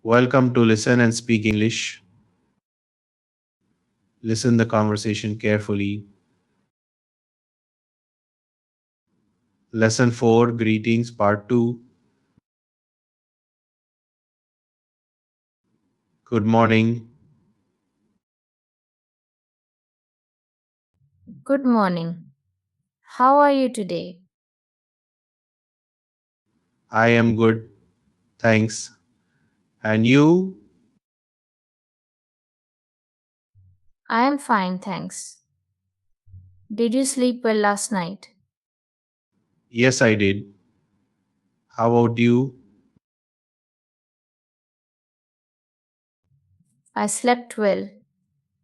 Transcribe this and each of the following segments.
Welcome to Listen and Speak English. Listen the conversation carefully. Lesson 4 Greetings Part 2. Good morning. Good morning. How are you today? I am good. Thanks. And you? I am fine, thanks. Did you sleep well last night? Yes, I did. How about you? I slept well.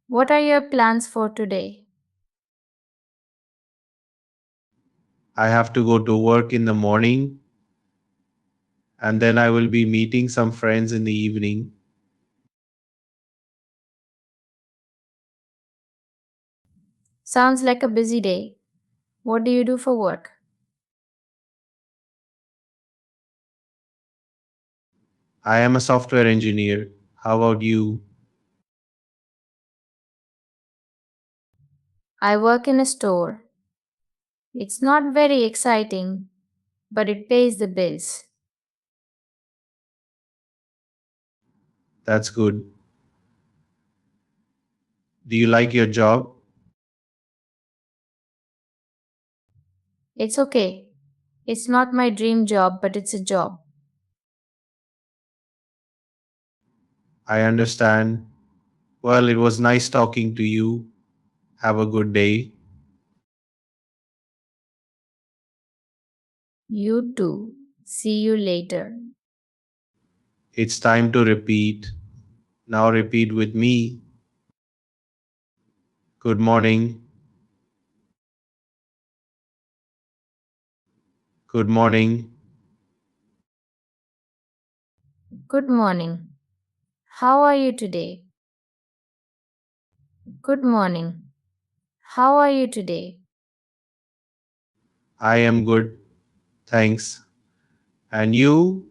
What are your plans for today? I have to go to work in the morning and then I will be meeting some friends in the evening. Sounds like a busy day. What do you do for work? I am a software engineer. How about you? I work in a store. It's not very exciting, but it pays the bills. That's good. Do you like your job? It's okay. It's not my dream job, but it's a job. I understand. Well, it was nice talking to you. Have a good day. You too. See you later. It's time to repeat. Now repeat with me. Good morning. Good morning. Good morning. How are you today? Good morning. How are you today? I am good. Thanks. And you?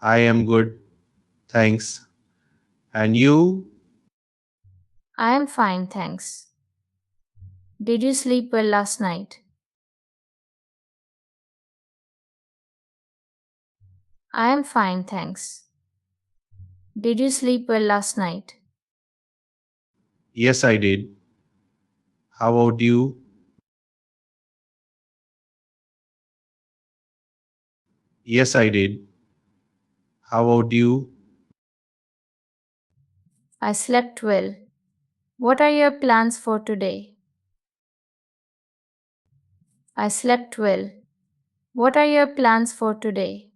I am good. Thanks. And you? I am fine, thanks. Did you sleep well last night? I am fine, thanks. Did you sleep well last night? Yes, I did. How about you? Yes, I did. How about you? I slept well. What are your plans for today? I slept well. What are your plans for today?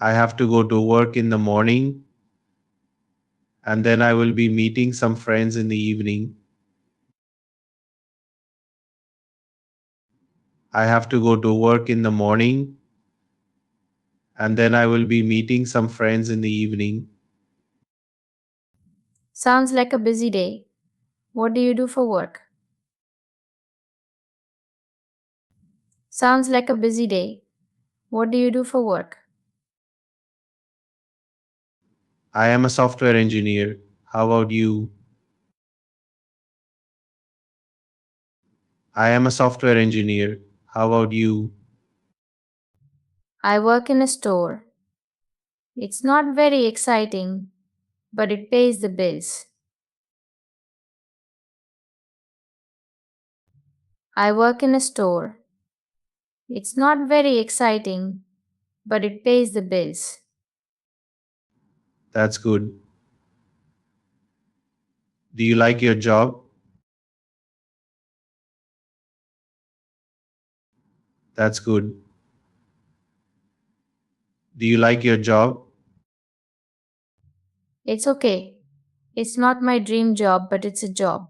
I have to go to work in the morning and then I will be meeting some friends in the evening. I have to go to work in the morning and then I will be meeting some friends in the evening. Sounds like a busy day. What do you do for work? Sounds like a busy day. What do you do for work? I am a software engineer. How about you? I am a software engineer. How about you? I work in a store. It's not very exciting, but it pays the bills. I work in a store. It's not very exciting, but it pays the bills. That's good. Do you like your job? That's good. Do you like your job? It's okay. It's not my dream job, but it's a job.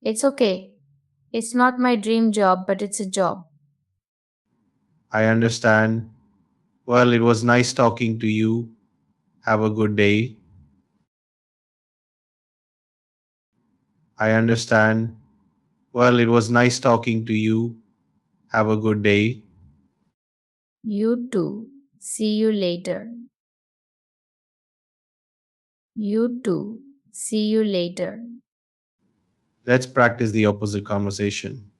It's okay. It's not my dream job, but it's a job. I understand. Well, it was nice talking to you. Have a good day. I understand. Well, it was nice talking to you. Have a good day. You too. See you later. You too. See you later. Let's practice the opposite conversation.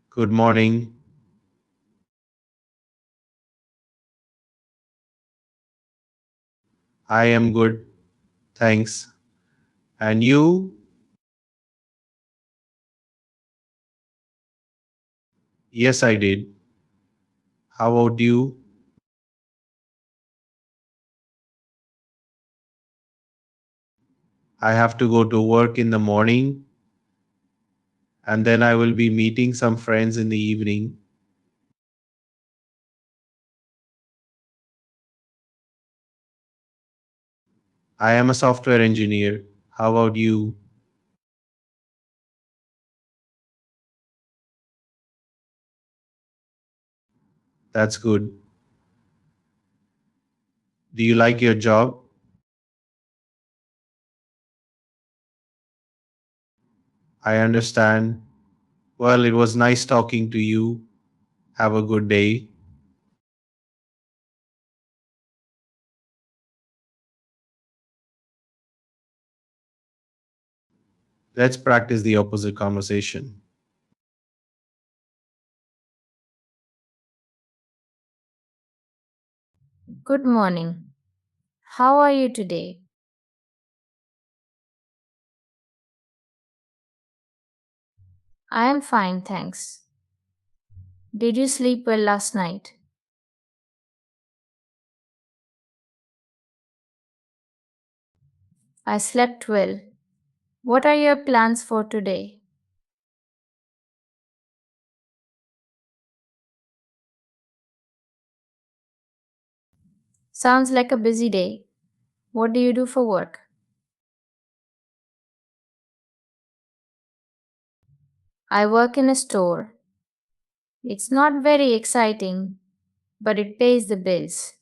Good morning. I am good. Thanks. And you? Yes, I did. How about you? I have to go to work in the morning and then I will be meeting some friends in the evening. I am a software engineer. How about you? That's good. Do you like your job? I understand. Well, it was nice talking to you. Have a good day. Let's practice the opposite conversation. Good morning. How are you today? I am fine, thanks. Did you sleep well last night? I slept well. What are your plans for today? Sounds like a busy day. What do you do for work? I work in a store. It's not very exciting, but it pays the bills.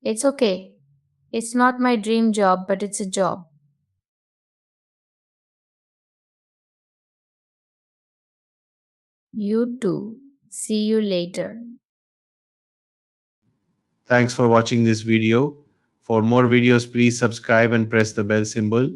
It's okay. It's not my dream job, but it's a job. You too. See you later. Thanks for watching this video. For more videos, please subscribe and press the bell symbol.